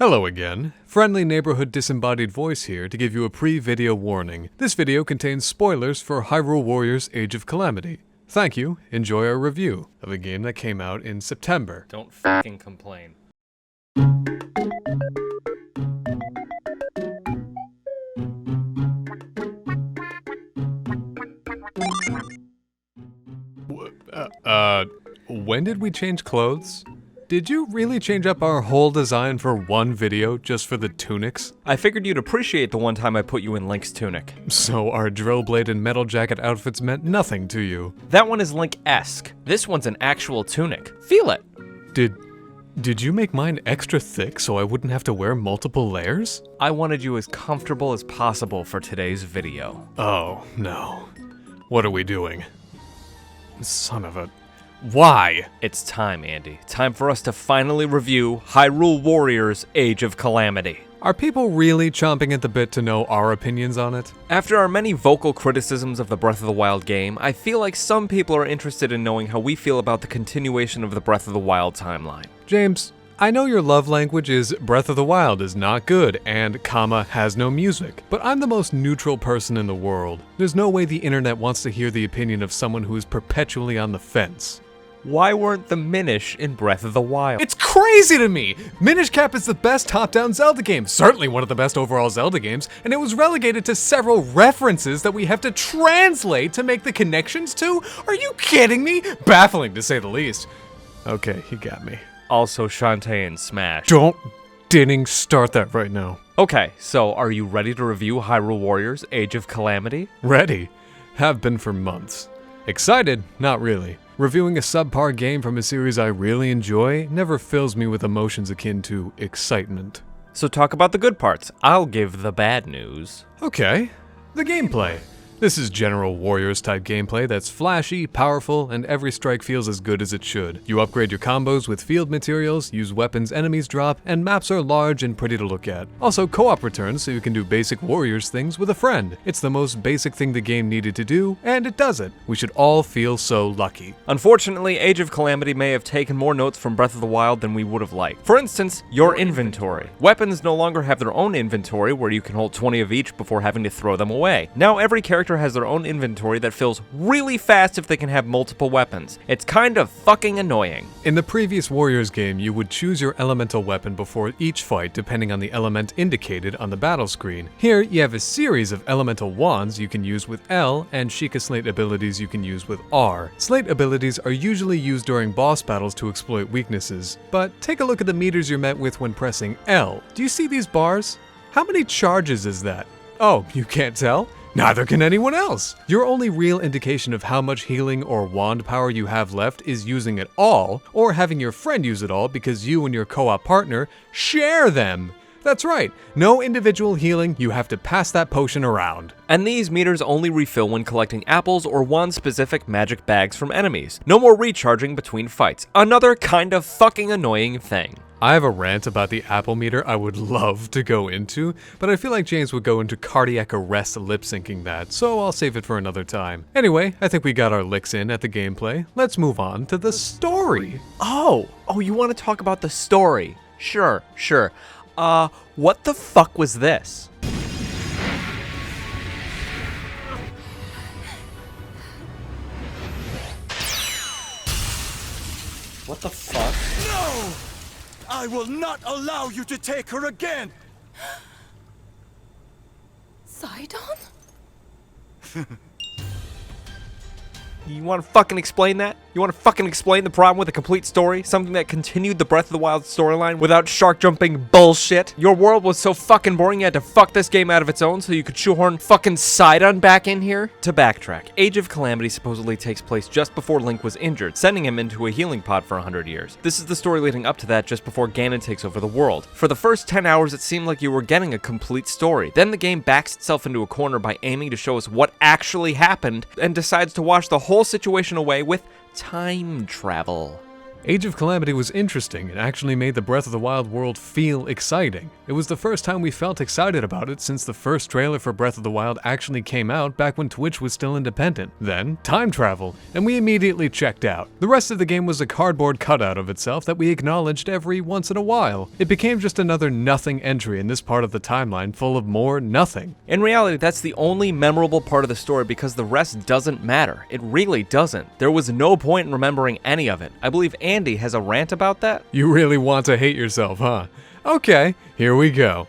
Hello again. Friendly neighborhood disembodied voice here to give you a pre-video warning. This video contains spoilers for Hyrule Warriors Age of Calamity. Thank you, enjoy our review of a game that came out in September. Don't fucking complain. When did we change clothes? Did you really change up our whole design for one video just for the tunics? I figured you'd appreciate the one time I put you in Link's tunic. So our drill blade and metal jacket outfits meant nothing to you? That one is Link-esque. This one's an actual tunic. Feel it. Did you make mine extra thick so I wouldn't have to wear multiple layers? I wanted you as comfortable as possible for today's video. Oh, no. What are we doing? Son of a... Why? It's time, Andy. Time for us to finally review Hyrule Warriors Age of Calamity. Are people really chomping at the bit to know our opinions on it? After our many vocal criticisms of the Breath of the Wild game, I feel like some people are interested in knowing how we feel about the continuation of the Breath of the Wild timeline. James, I know your love language is Breath of the Wild is not good and, has no music, but I'm the most neutral person in the world. There's no way the internet wants to hear the opinion of someone who is perpetually on the fence. Why weren't the Minish in Breath of the Wild? It's crazy to me! Minish Cap is the best top-down Zelda game, certainly one of the best overall Zelda games, and it was relegated to several references that we have to translate to make the connections to? Are you kidding me? Baffling to say the least. Okay, you got me. Also Shantae in Smash. Didn't start that right now. Okay, so are you ready to review Hyrule Warriors Age of Calamity? Ready? Have been for months. Excited? Not really. Reviewing a subpar game from a series I really enjoy never fills me with emotions akin to excitement. So talk about the good parts. I'll give the bad news. Okay, the gameplay. This is general Warriors type gameplay that's flashy, powerful, and every strike feels as good as it should. You upgrade your combos with field materials, use weapons enemies drop, and maps are large and pretty to look at. Also, co-op returns so you can do basic Warriors things with a friend. It's the most basic thing the game needed to do, and it does it. We should all feel so lucky. Unfortunately, Age of Calamity may have taken more notes from Breath of the Wild than we would have liked. For instance, your inventory. Weapons no longer have their own inventory where you can hold 20 of each before having to throw them away. Now every character has their own inventory that fills really fast if they can have multiple weapons. It's kind of fucking annoying. In the previous Warriors game, you would choose your elemental weapon before each fight depending on the element indicated on the battle screen. Here, you have a series of elemental wands you can use with L and Sheikah Slate abilities you can use with R. Slate abilities are usually used during boss battles to exploit weaknesses, but take a look at the meters you're met with when pressing L. Do you see these bars? How many charges is that? Oh, you can't tell? Neither can anyone else! Your only real indication of how much healing or wand power you have left is using it all, or having your friend use it all because you and your co-op partner share them! That's right, no individual healing, you have to pass that potion around. And these meters only refill when collecting apples or wand-specific magic bags from enemies. No more recharging between fights. Another kind of fucking annoying thing. I have a rant about the apple meter I would love to go into, but I feel like James would go into cardiac arrest lip-syncing that, so I'll save it for another time. Anyway, I think we got our licks in at the gameplay. Let's move on to the story. Oh, you want to talk about the story? Sure. What the fuck was this? What the fuck? No! I will not allow you to take her again! Sidon? You want to fucking explain that? You want to fucking explain the problem with a complete story? Something that continued the Breath of the Wild storyline without shark jumping bullshit? Your world was so fucking boring you had to fuck this game out of its own so you could shoehorn fucking Sidon back in here? To backtrack, Age of Calamity supposedly takes place just before Link was injured, sending him into a healing pod for 100 years. This is the story leading up to that just before Ganon takes over the world. For the first 10 hours it seemed like you were getting a complete story. Then the game backs itself into a corner by aiming to show us what actually happened and decides to wash the whole situation away with time travel. Age of Calamity was interesting and actually made the Breath of the Wild world feel exciting. It was the first time we felt excited about it since the first trailer for Breath of the Wild actually came out back when Twitch was still independent. Then, time travel, and we immediately checked out. The rest of the game was a cardboard cutout of itself that we acknowledged every once in a while. It became just another nothing entry in this part of the timeline full of more nothing. In reality, that's the only memorable part of the story because the rest doesn't matter. It really doesn't. There was no point in remembering any of it. I believe Andy has a rant about that. You really want to hate yourself, huh? Okay, here we go.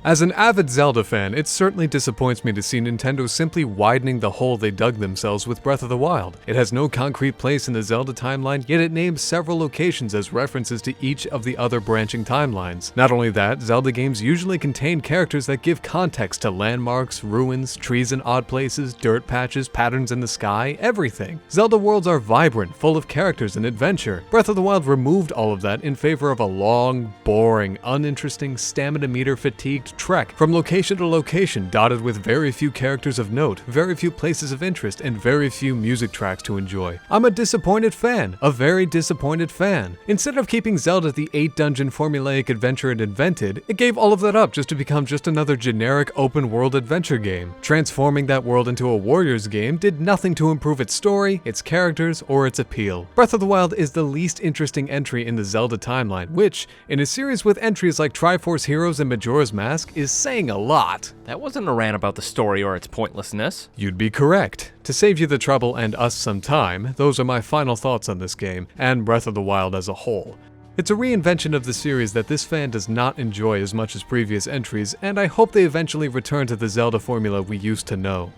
As an avid Zelda fan, it certainly disappoints me to see Nintendo simply widening the hole they dug themselves with Breath of the Wild. It has no concrete place in the Zelda timeline, yet it names several locations as references to each of the other branching timelines. Not only that, Zelda games usually contain characters that give context to landmarks, ruins, trees in odd places, dirt patches, patterns in the sky, everything. Zelda worlds are vibrant, full of characters and adventure. Breath of the Wild removed all of that in favor of a long, boring, uninteresting, stamina-meter fatigued trek from location to location, dotted with very few characters of note, very few places of interest, and very few music tracks to enjoy. I'm a disappointed fan, a very disappointed fan. Instead of keeping Zelda the 8-dungeon formulaic adventure it invented, it gave all of that up just to become just another generic open-world adventure game. Transforming that world into a Warriors game did nothing to improve its story, its characters, or its appeal. Breath of the Wild is the least interesting entry in the Zelda timeline, which, in a series with entries like Triforce Heroes and Majora's Mask, is saying a lot. That wasn't a rant about the story or its pointlessness. You'd be correct. To save you the trouble and us some time, those are my final thoughts on this game, and Breath of the Wild as a whole. It's a reinvention of the series that this fan does not enjoy as much as previous entries, and I hope they eventually return to the Zelda formula we used to know.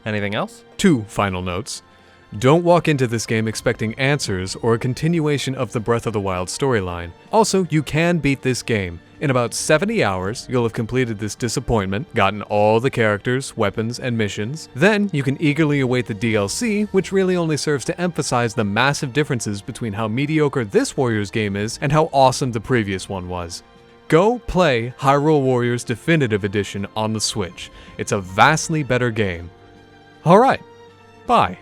Anything else? 2 final notes. Don't walk into this game expecting answers or a continuation of the Breath of the Wild storyline. Also, you can beat this game. In about 70 hours, you'll have completed this disappointment, gotten all the characters, weapons, and missions. Then, you can eagerly await the DLC, which really only serves to emphasize the massive differences between how mediocre this Warriors game is and how awesome the previous one was. Go play Hyrule Warriors Definitive Edition on the Switch. It's a vastly better game. Alright, bye.